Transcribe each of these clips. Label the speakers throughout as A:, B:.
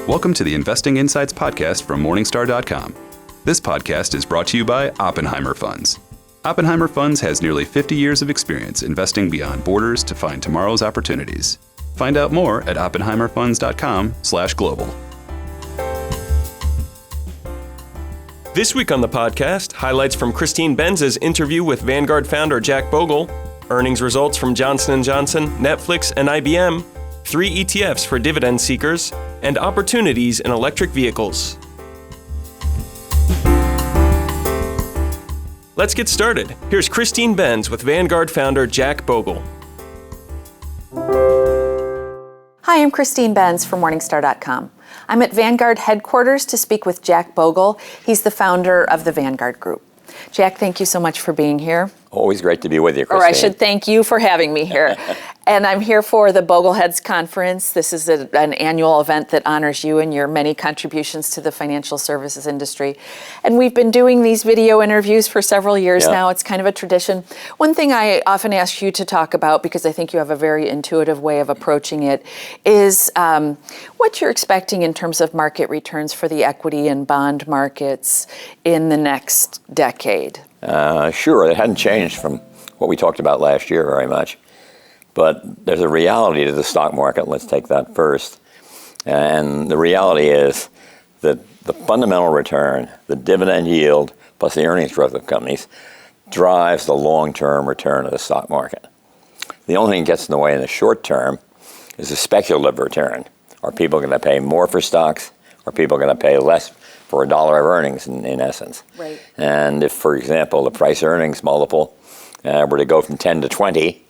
A: Welcome to the Investing Insights podcast from Morningstar.com. This podcast is brought to you by Oppenheimer Funds. Oppenheimer Funds has nearly 50 years of experience investing beyond borders to find tomorrow's opportunities. Find out more at oppenheimerfunds.com/global.
B: This week on the podcast, highlights from Christine Benz's interview with Vanguard founder Jack Bogle, earnings results from Johnson & Johnson, Netflix, and IBM, 3 ETFs for Dividend Seekers, and opportunities in electric vehicles. Let's get started. Here's Christine Benz with Vanguard founder Jack Bogle.
C: Hi, I'm Christine Benz from Morningstar.com. I'm at Vanguard headquarters to speak with Jack Bogle. He's the founder of the Vanguard Group. Jack, thank you so much for being here.
D: Always great to be with you, Christine.
C: Or I should thank you for having me here. And I'm here for the Bogleheads Conference. This is an annual event that honors you and your many contributions to the financial services industry. And we've been doing these video interviews for several years now. It's kind of a tradition. One thing I often ask you to talk about, because I think you have a very intuitive way of approaching it, is what you're expecting in terms of market returns for the equity and bond markets in the next decade.
D: Sure, it hadn't changed from what we talked about last year very much. But there's a reality to the stock market. Let's take that first. And the reality is that the fundamental return, the dividend yield, plus the earnings growth of companies, drives the long-term return of the stock market. The only thing that gets in the way in the short term is the speculative return. Are people going to pay more for stocks? Are people going to pay less for $1 of earnings in essence?
C: Right.
D: And if, for example, the price earnings multiple were to go from 10 to 20,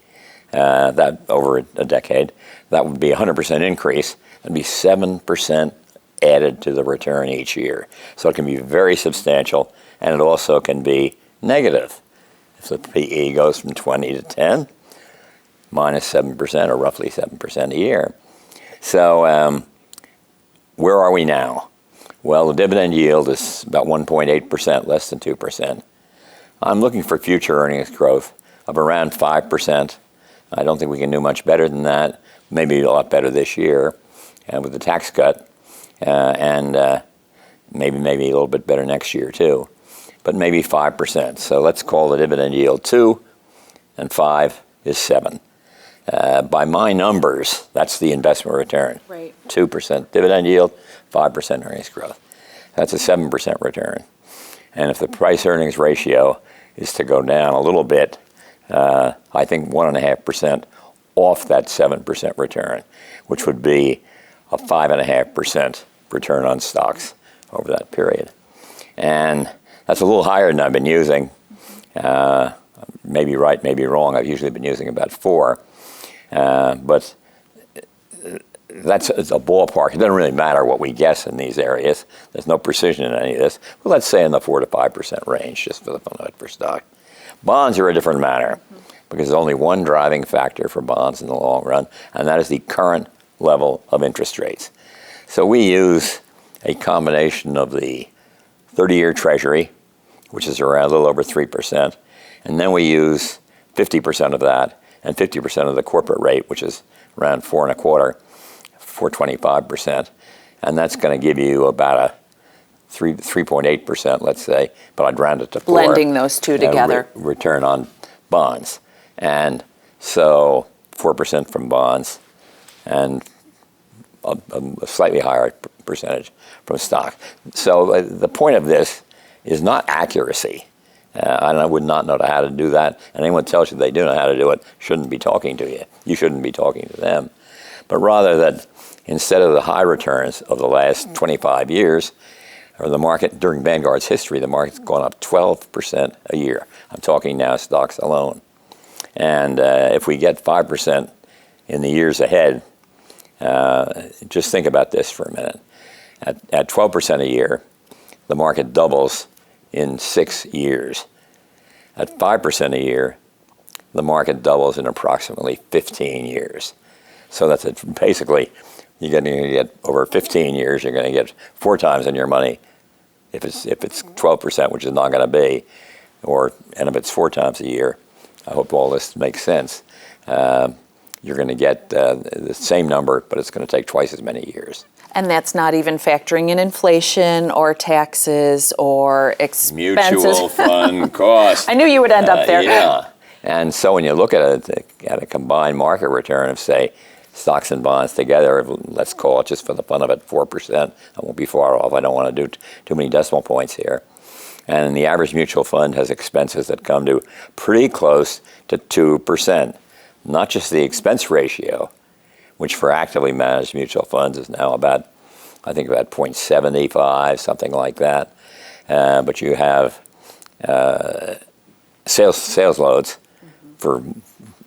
D: that over a decade, that would be a 100% increase. That'd be 7% added to the return each year. So it can be very substantial, and it also can be negative. If the PE goes from 20 to 10, minus 7%, or roughly 7% a year. So where are we now? Well, the dividend yield is about 1.8%, less than 2%. I'm looking for future earnings growth of around 5%. I don't think we can do much better than that, maybe a lot better this year with the tax cut, and maybe a little bit better next year too, but maybe 5%. So let's call the dividend yield 2, and 5 is 7. By my numbers, that's the investment return.
C: Right.
D: 2% dividend yield, 5% earnings growth. That's a 7% return. And if the price-earnings ratio is to go down a little bit, I think 1.5% off that 7% return, which would be a 5.5% return on stocks over that period. And that's a little higher than I've been using. Maybe right, maybe wrong. I've usually been using about 4. But it's a ballpark. It doesn't really matter what we guess in these areas. There's no precision in any of this. Well, let's say in the 4 to 5% range, just for the fun of it for stock. Bonds are a different matter because there's only one driving factor for bonds in the long run, and that is the current level of interest rates. So we use a combination of the 30-year Treasury, which is around a little over 3%, and then we use 50% of that and 50% of the corporate rate, which is around 4.25%, and that's going to give you about a 3.8%, let's say, but I'd round it to 4.
C: Blending those two together.
D: Return on bonds. And so 4% from bonds and a slightly higher percentage from stock. So the point of this is not accuracy. And I would not know how to do that. And anyone tells you they do know how to do it shouldn't be talking to you. You shouldn't be talking to them. But rather that instead of the high returns of the last 25 years, or the market during Vanguard's history, the market's gone up 12% a year. I'm talking now stocks alone. And if we get 5% in the years ahead, just think about this for a minute. At 12% a year, the market doubles in 6 years. At 5% a year, the market doubles in approximately 15 years. So that's basically, you're going to get over 15 years, you're going to get 4 times on your money if it's 12%, which is not going to be, and if it's 4 times a year. I hope all this makes sense. you're going to get the same number, but it's going to take twice as many years.
C: And that's not even factoring in inflation or taxes or expenses.
D: Mutual fund cost.
C: I knew you would end up there.
D: Yeah. And so when you look at a combined market return of, say, stocks and bonds together, let's call it, just for the fun of it, 4%. I won't be far off. I don't want to do too many decimal points here. And the average mutual fund has expenses that come to pretty close to 2%. Not just the expense ratio, which for actively managed mutual funds is now about 0.75, something like that. But you have sales loads for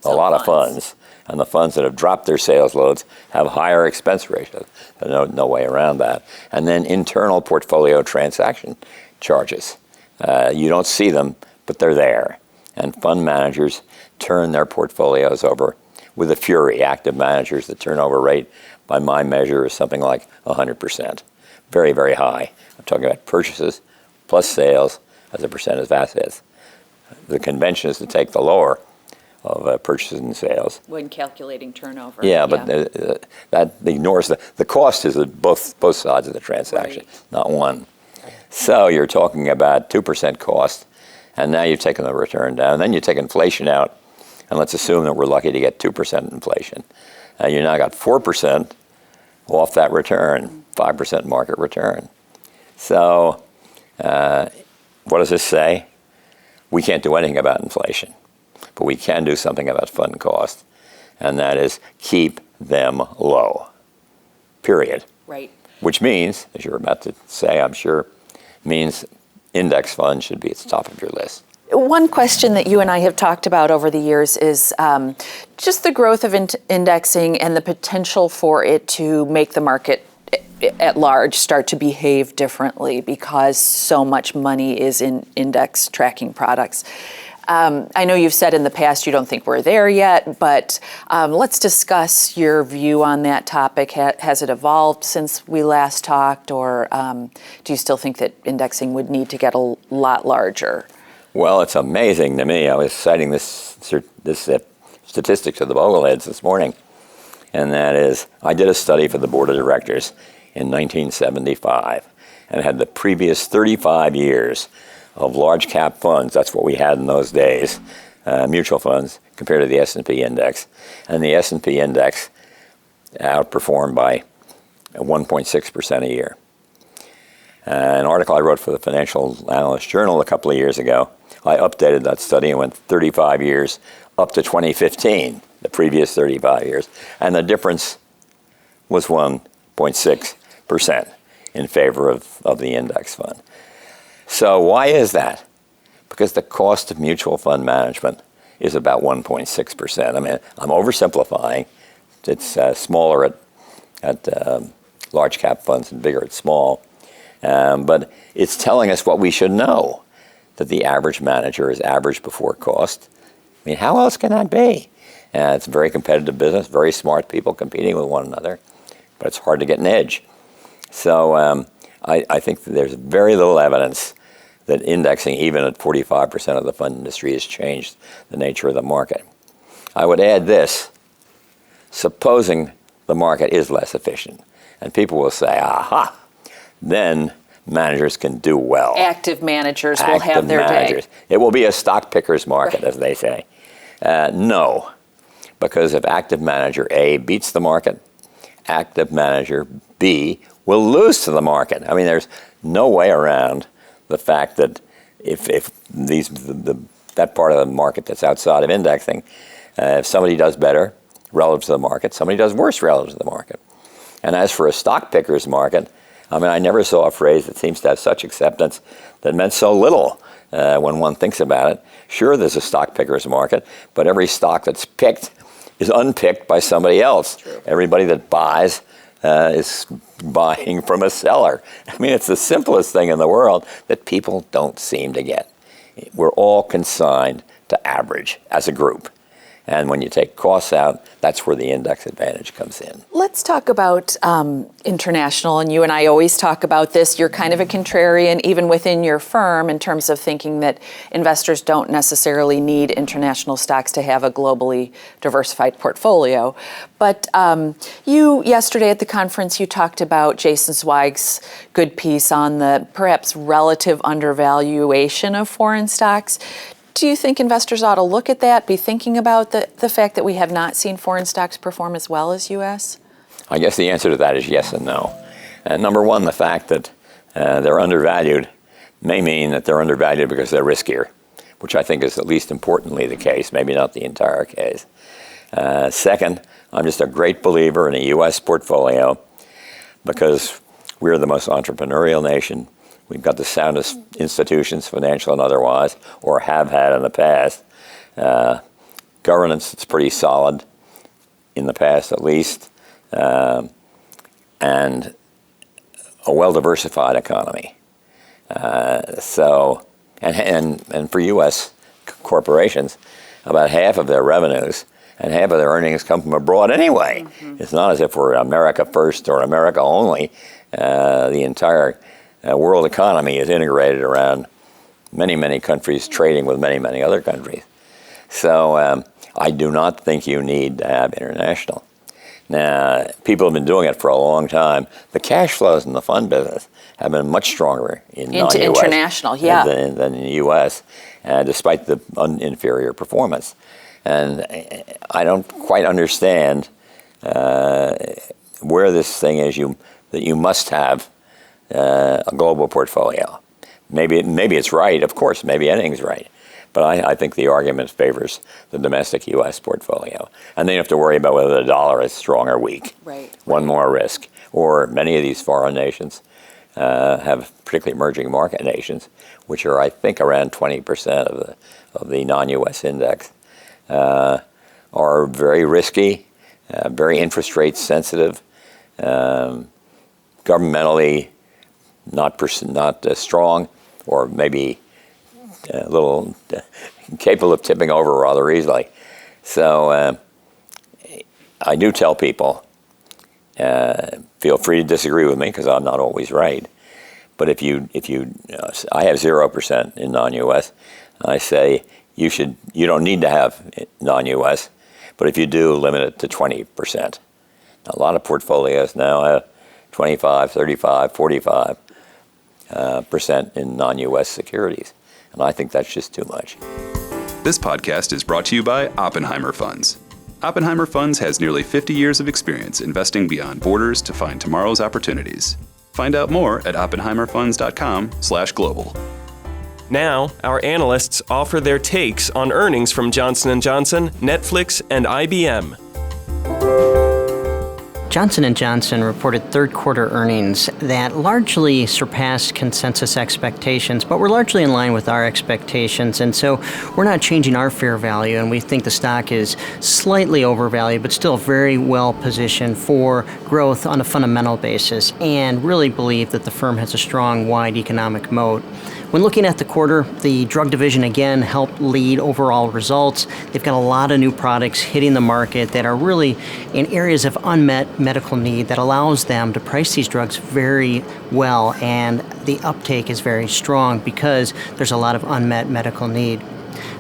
D: a lot of funds. And the funds that have dropped their sales loads have higher expense ratios. No way around that. And then internal portfolio transaction charges. You don't see them, but they're there. And fund managers turn their portfolios over with a fury. Active managers, the turnover rate, by my measure, is something like 100%. Very, very high. I'm talking about purchases plus sales as a percent of assets. The convention is to take the lower of purchases and sales.
C: When calculating turnover.
D: Yeah, but that ignores the cost is both sides of the transaction, not one. So you're talking about 2% cost, and now you've taken the return down. And then you take inflation out, and let's assume that we're lucky to get 2% inflation. You now got 4% off that return, 5% market return. So what does this say? We can't do anything about inflation, but we can do something about fund cost, and that is keep them low, period.
C: Right.
D: Which means, as you're about to say, I'm sure, means index funds should be at the top of your list.
C: One question that you and I have talked about over the years is just the growth of indexing and the potential for it to make the market at large start to behave differently because so much money is in index tracking products. I know you've said in the past you don't think we're there yet, but let's discuss your view on that topic. Has it evolved since we last talked, or do you still think that indexing would need to get a lot larger?
D: Well, it's amazing to me. I was citing this statistic to the Bogleheads this morning, and that is I did a study for the board of directors in 1975 and had the previous 35 years of large cap funds. That's what we had in those days, mutual funds, compared to the S&P index. And the S&P index outperformed by 1.6% a year. An article I wrote for the Financial Analyst Journal a couple of years ago, I updated that study and went 35 years up to 2015, the previous 35 years. And the difference was 1.6% in favor of the index fund. So why is that? Because the cost of mutual fund management is about 1.6%. I mean, I'm oversimplifying. It's smaller at large cap funds and bigger at small. But it's telling us what we should know, that the average manager is average before cost. I mean, how else can that be? It's a very competitive business, very smart people competing with one another, but it's hard to get an edge. So I think that there's very little evidence that indexing, even at 45% of the fund industry, has changed the nature of the market. I would add this: supposing the market is less efficient, and people will say, aha, then managers can do well.
C: Active managers will have their day.
D: It will be a stock picker's market, as they say. No, because if active manager A beats the market, active manager B will lose to the market. I mean, there's no way around the fact that if that part of the market that's outside of indexing, if somebody does better relative to the market, somebody does worse relative to the market. And as for a stock picker's market, I mean, I never saw a phrase that seems to have such acceptance that meant so little when one thinks about it. Sure, there's a stock picker's market, but every stock that's picked is unpicked by somebody else. True. Everybody that buys is buying from a seller. I mean, it's the simplest thing in the world that people don't seem to get. We're all consigned to average as a group. And when you take costs out, that's where the index advantage comes in.
C: Let's talk about international, and you and I always talk about this. You're kind of a contrarian even within your firm in terms of thinking that investors don't necessarily need international stocks to have a globally diversified portfolio. But you, yesterday at the conference, you talked about Jason Zweig's good piece on the perhaps relative undervaluation of foreign stocks. Do you think investors ought to look at that, be thinking about the fact that we have not seen foreign stocks perform as well as U.S.?
D: I guess the answer to that is yes and no. And number one, the fact that they're undervalued may mean that they're undervalued because they're riskier, which I think is at least importantly the case, maybe not the entire case. Second, I'm just a great believer in a U.S. portfolio because we're the most entrepreneurial nation. We've got the soundest institutions, financial and otherwise, or have had in the past. Governance is pretty solid in the past, at least, and a well-diversified economy. And for U.S. corporations, about half of their revenues and half of their earnings come from abroad anyway. Mm-hmm. It's not as if we're America first or America only. The entire world economy is integrated around many, many countries trading with many, many other countries. So I do not think you need to have international. Now, people have been doing it for a long time. The cash flows in the fund business have been much stronger in non-US
C: international, yeah,
D: than in the U.S., despite the inferior performance. And I don't quite understand where this thing is that you must have a global portfolio. Maybe it's right, of course, maybe anything's right. But I think the argument favors the domestic U.S. portfolio. And then you have to worry about whether the dollar is strong or weak.
C: Right.
D: One more risk. Or many of these foreign nations have, particularly emerging market nations, which are, I think, around 20% of the non-U.S. index, are very risky, very interest rate sensitive, governmentally not strong, or maybe a little capable of tipping over rather easily. So I do tell people, feel free to disagree with me because I'm not always right. But if you I have 0% in non-U.S. I say you don't need to have non-U.S. But if you do, limit it to 20%. A lot of portfolios now have 25, 35, 45% in non-U.S. securities. And I think that's just too much.
A: This podcast is brought to you by Oppenheimer Funds. Oppenheimer Funds has nearly 50 years of experience investing beyond borders to find tomorrow's opportunities. Find out more at oppenheimerfunds.com/global.
B: Now, our analysts offer their takes on earnings from Johnson & Johnson, Netflix, and IBM.
E: Johnson & Johnson reported third quarter earnings that largely surpassed consensus expectations, but were largely in line with our expectations. And so we're not changing our fair value, and we think the stock is slightly overvalued, but still very well positioned for growth on a fundamental basis, and really believe that the firm has a strong, wide economic moat. When looking at the quarter, the drug division again helped lead overall results. They've got a lot of new products hitting the market that are really in areas of unmet medical need that allows them to price these drugs very well, and the uptake is very strong because there's a lot of unmet medical need.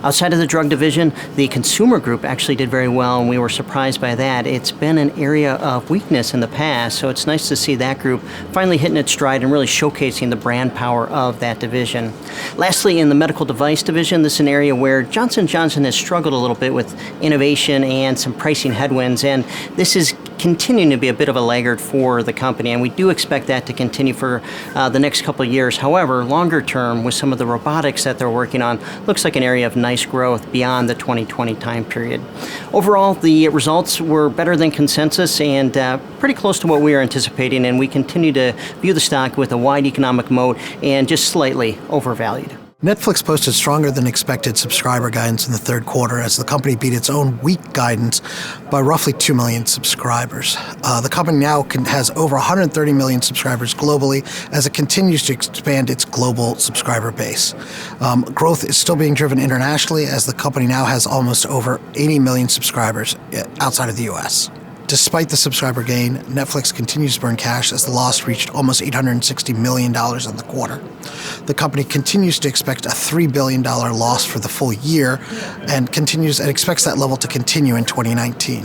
E: Outside of the drug division, the consumer group actually did very well, and we were surprised by that. It's been an area of weakness in the past, so it's nice to see that group finally hitting its stride and really showcasing the brand power of that division. Lastly, in the medical device division, this is an area where Johnson & Johnson has struggled a little bit with innovation and some pricing headwinds, and this is continuing to be a bit of a laggard for the company, and we do expect that to continue for the next couple of years. However, longer term, with some of the robotics that they're working on, looks like an area of nice growth beyond the 2020 time period. Overall, the results were better than consensus and pretty close to what we were anticipating, and we continue to view the stock with a wide economic moat and just slightly overvalued.
F: Netflix posted stronger than expected subscriber guidance in the third quarter as the company beat its own weak guidance by roughly 2 million subscribers. The company now has over 130 million subscribers globally as it continues to expand its global subscriber base. Growth is still being driven internationally as the company now has almost over 80 million subscribers outside of the U.S. Despite the subscriber gain, Netflix continues to burn cash as the loss reached almost $860 million in the quarter. The company continues to expect a $3 billion loss for the full year and expects that level to continue in 2019.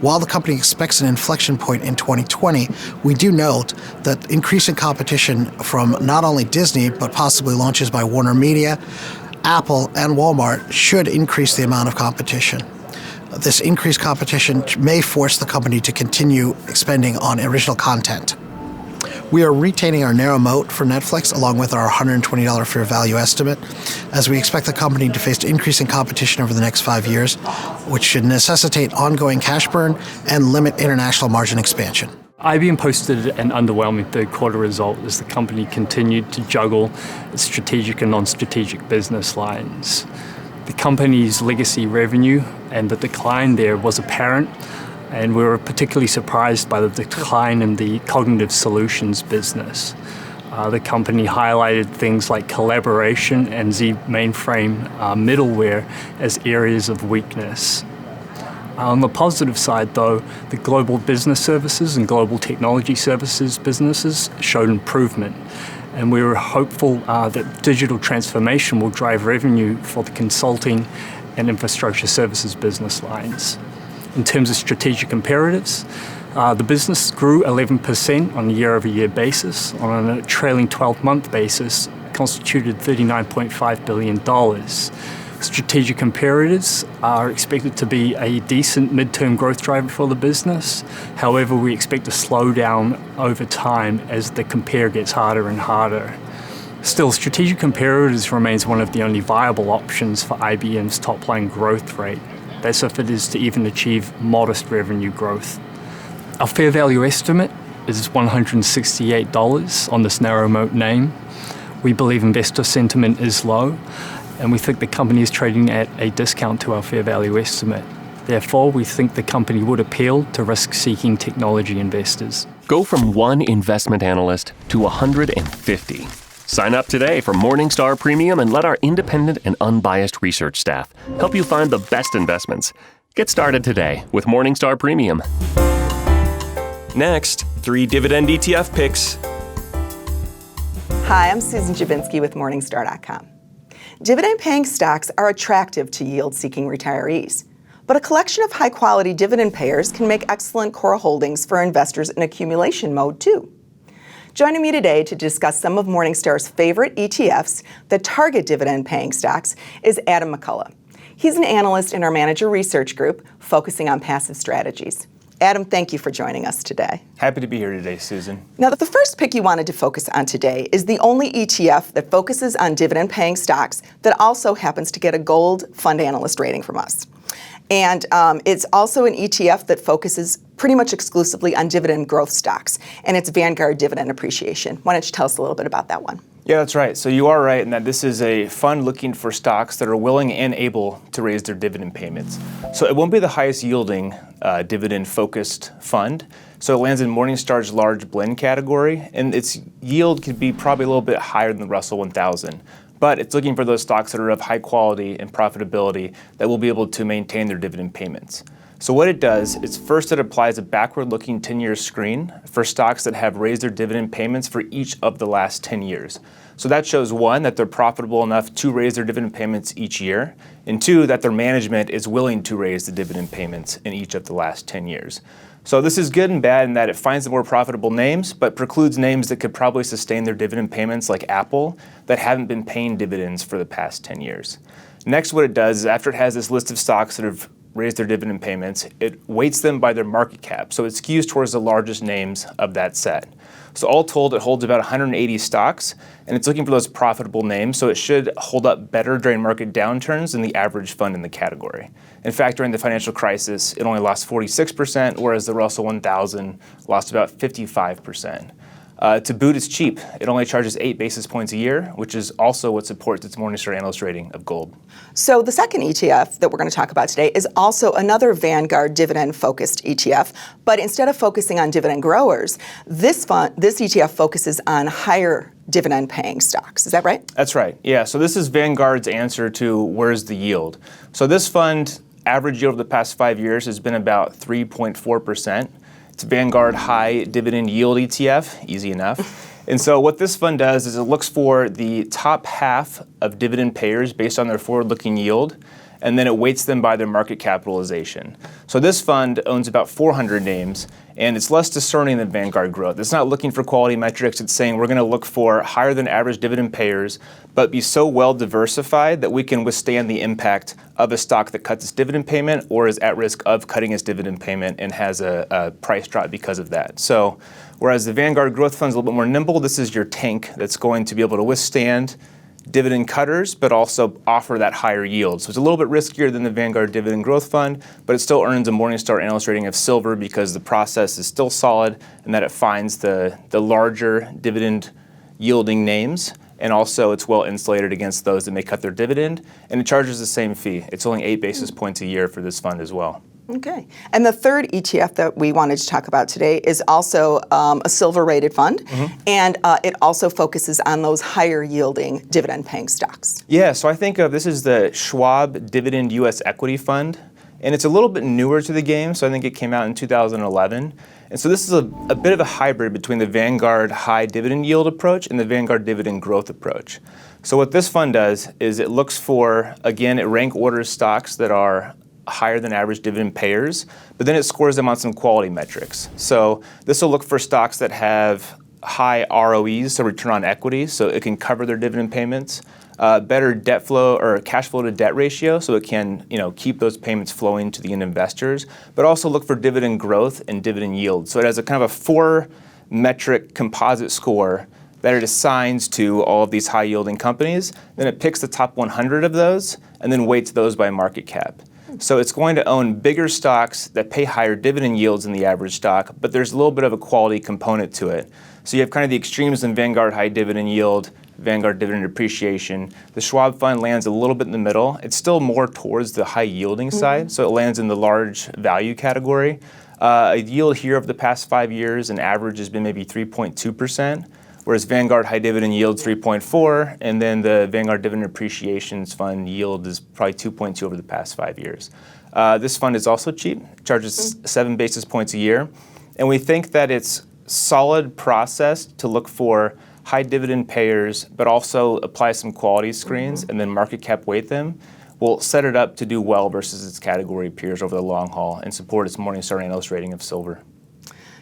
F: While the company expects an inflection point in 2020, we do note that increasing competition from not only Disney, but possibly launches by Warner Media, Apple, and Walmart should increase the amount of competition. This increased competition may force the company to continue expending on original content. We are retaining our narrow moat for Netflix along with our $120 fair value estimate, as we expect the company to face increasing competition over the next 5 years, which should necessitate ongoing cash burn and limit international margin expansion.
G: IBM posted an underwhelming third quarter result as the company continued to juggle its strategic and non-strategic business lines. The company's legacy revenue and the decline there was apparent, and we were particularly surprised by the decline in the cognitive solutions business. The company highlighted things like collaboration and Z mainframe middleware as areas of weakness. On the positive side, though, the global business services and global technology services businesses showed improvement. And we were hopeful that digital transformation will drive revenue for the consulting and infrastructure services business lines. In terms of strategic imperatives, the business grew 11% on a year-over-year basis. On a trailing 12-month basis, constituted $39.5 billion. Strategic imperatives are expected to be a decent midterm growth driver for the business. However, we expect a slowdown over time as the compare gets harder and harder. Still, strategic imperatives remains one of the only viable options for IBM's top-line growth rate. That's if it is to even achieve modest revenue growth. Our fair value estimate is $168 on this narrow moat name. We believe investor sentiment is low, and we think the company is trading at a discount to our fair value estimate. Therefore, we think the company would appeal to risk-seeking technology investors.
B: Go from one investment analyst to 150. Sign up today for Morningstar Premium and let our independent and unbiased research staff help you find the best investments. Get started today with Morningstar Premium. Next, 3 Dividend Etf Pics.
H: Hi, I'm Susan Jabinski with Morningstar.com. Dividend-paying stocks are attractive to yield-seeking retirees, but a collection of high-quality dividend payers can make excellent core holdings for investors in accumulation mode, too. Joining me today to discuss some of Morningstar's favorite ETFs that target dividend-paying stocks is Adam McCullough. He's an analyst in our manager research group focusing on passive strategies. Adam, thank you for joining us today.
I: Happy to be here today, Susan.
H: Now, the first pick you wanted to focus on today is the only ETF that focuses on dividend-paying stocks that also happens to get a gold fund analyst rating from us. And it's also an ETF that focuses pretty much exclusively on dividend growth stocks, and it's Vanguard Dividend Appreciation. Why don't you tell us a little bit about that one?
I: Yeah, that's right. So you are right in that this is a fund looking for stocks that are willing and able to raise their dividend payments. So it won't be the highest yielding dividend-focused fund. So it lands in Morningstar's large blend category, and its yield could be probably a little bit higher than the Russell 1000. But it's looking for those stocks that are of high quality and profitability that will be able to maintain their dividend payments. So what it does is first it applies a backward-looking 10-year screen for stocks that have raised their dividend payments for each of the last 10 years. So that shows, one, that they're profitable enough to raise their dividend payments each year, and two, that their management is willing to raise the dividend payments in each of the last 10 years. So this is good and bad in that it finds the more profitable names, but precludes names that could probably sustain their dividend payments like Apple that haven't been paying dividends for the past 10 years. Next, what it does is after it has this list of stocks that have raised their dividend payments, it weights them by their market cap. So it skews towards the largest names of that set. So all told, it holds about 180 stocks, and it's looking for those profitable names, so it should hold up better during market downturns than the average fund in the category. In fact, during the financial crisis, it only lost 46%, whereas the Russell 1000 lost about 55%. To boot, it's cheap. It only charges 8 basis points a year, which is also what supports its Morningstar analyst rating of gold.
H: So the second ETF that we're going to talk about today is also another Vanguard dividend-focused ETF, but instead of focusing on dividend growers, this ETF focuses on higher dividend-paying stocks. Is that right?
I: That's right. Yeah. So this is Vanguard's answer to where's the yield. So this fund, average yield over the past 5 years has been about 3.4%. It's Vanguard High Dividend Yield ETF, easy enough. And so what this fund does is it looks for the top half of dividend payers based on their forward-looking yield, and then it weights them by their market capitalization. So this fund owns about 400 names, and it's less discerning than Vanguard Growth. It's not looking for quality metrics. It's saying we're going to look for higher than average dividend payers, but be so well diversified that we can withstand the impact of a stock that cuts its dividend payment or is at risk of cutting its dividend payment and has a price drop because of that. So whereas the Vanguard Growth Fund is a little bit more nimble, this is your tank that's going to be able to withstand dividend cutters, but also offer that higher yield. So it's a little bit riskier than the Vanguard Dividend Growth Fund, but it still earns a Morningstar analyst rating of silver because the process is still solid and that it finds the larger dividend yielding names, and also it's well insulated against those that may cut their dividend, and it charges the same fee. It's only 8 basis points a year for this fund as well.
H: Okay. And the third ETF that we wanted to talk about today is also a silver-rated fund, and it also focuses on those higher-yielding dividend-paying stocks.
I: Yeah, so I think of this is the Schwab Dividend US Equity Fund, and it's a little bit newer to the game, so I think it came out in 2011. And so this is a bit of a hybrid between the Vanguard High Dividend Yield approach and the Vanguard Dividend Growth approach. So what this fund does is it looks for, again, it rank orders stocks that are higher than average dividend payers, but then it scores them on some quality metrics. So this will look for stocks that have high ROEs, so return on equity, so it can cover their dividend payments, better debt flow or cash flow to debt ratio, so it can keep those payments flowing to the end investors, but also look for dividend growth and dividend yield. So it has a kind of a 4-metric composite score that it assigns to all of these high-yielding companies. Then it picks the top 100 of those and then weights those by market cap. So it's going to own bigger stocks that pay higher dividend yields than the average stock, but there's a little bit of a quality component to it. So you have kind of the extremes in Vanguard High Dividend Yield, Vanguard Dividend Appreciation. The Schwab Fund lands a little bit in the middle. It's still more towards the high yielding side, so it lands in the large value category. A yield here over the past 5 years, an average has been maybe 3.2%. Whereas Vanguard High Dividend Yield's 3.4, and then the Vanguard Dividend Appreciations Fund yield is probably 2.2 over the past 5 years. This fund is also cheap, charges 7 basis points a year, and we think that it's solid process to look for high dividend payers, but also apply some quality screens and then market cap weight them, will set it up to do well versus its category peers over the long haul and support its Morningstar analyst rating of silver.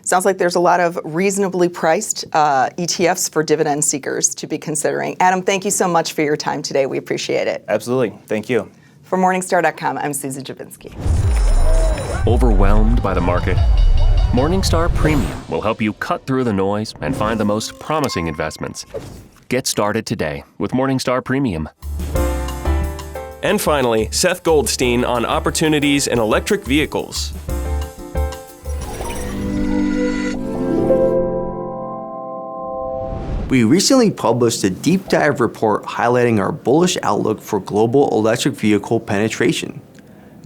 H: Sounds like there's a lot of reasonably priced ETFs for dividend seekers to be considering. Adam, thank you so much for your time today. We appreciate it.
I: Absolutely. Thank you.
H: For Morningstar.com, I'm Susan Javinsky.
J: Overwhelmed by the market? Morningstar Premium will help you cut through the noise and find the most promising investments. Get started today with Morningstar Premium.
B: And finally, Seth Goldstein on opportunities in electric vehicles.
K: We recently published a deep dive report highlighting our bullish outlook for global electric vehicle penetration.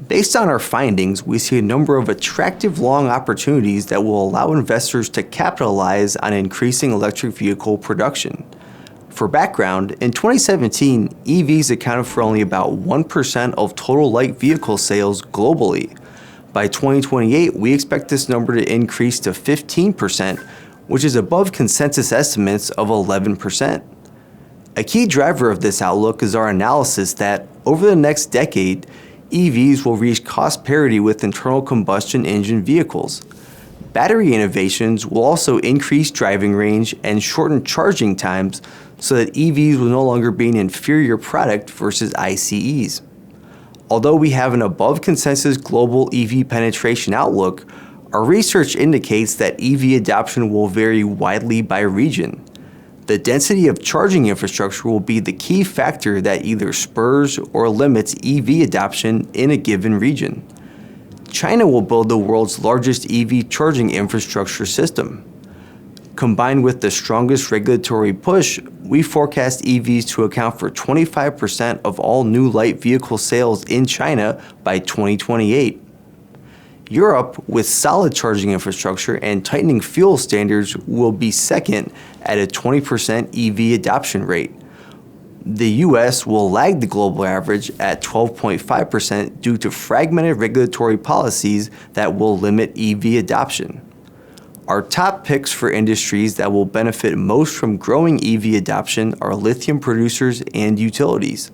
K: Based on our findings, we see a number of attractive long opportunities that will allow investors to capitalize on increasing electric vehicle production. For background, in 2017, EVs accounted for only about 1% of total light vehicle sales globally. By 2028, we expect this number to increase to 15%, which is above consensus estimates of 11%. A key driver of this outlook is our analysis that, over the next decade, EVs will reach cost parity with internal combustion engine vehicles. Battery innovations will also increase driving range and shorten charging times so that EVs will no longer be an inferior product versus ICEs. Although we have an above consensus global EV penetration outlook, our research indicates that EV adoption will vary widely by region. The density of charging infrastructure will be the key factor that either spurs or limits EV adoption in a given region. China will build the world's largest EV charging infrastructure system. Combined with the strongest regulatory push, we forecast EVs to account for 25% of all new light vehicle sales in China by 2028. Europe, with solid charging infrastructure and tightening fuel standards, will be second at a 20% EV adoption rate. The US will lag the global average at 12.5% due to fragmented regulatory policies that will limit EV adoption. Our top picks for industries that will benefit most from growing EV adoption are lithium producers and utilities.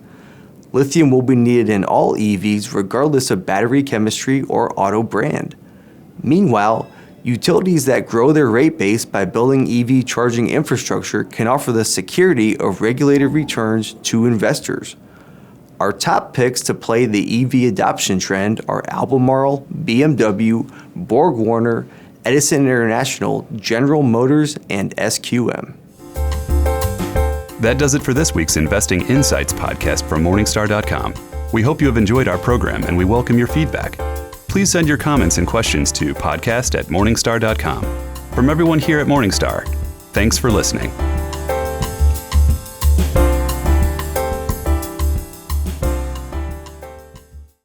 K: Lithium will be needed in all EVs regardless of battery chemistry or auto brand. Meanwhile, utilities that grow their rate base by building EV charging infrastructure can offer the security of regulated returns to investors. Our top picks to play the EV adoption trend are Albemarle, BMW, Borg-Warner, Edison International, General Motors, and SQM.
A: That does it for this week's Investing Insights podcast from Morningstar.com. We hope you have enjoyed our program and we welcome your feedback. Please send your comments and questions to podcast@morningstar.com. From everyone here at Morningstar, thanks for listening.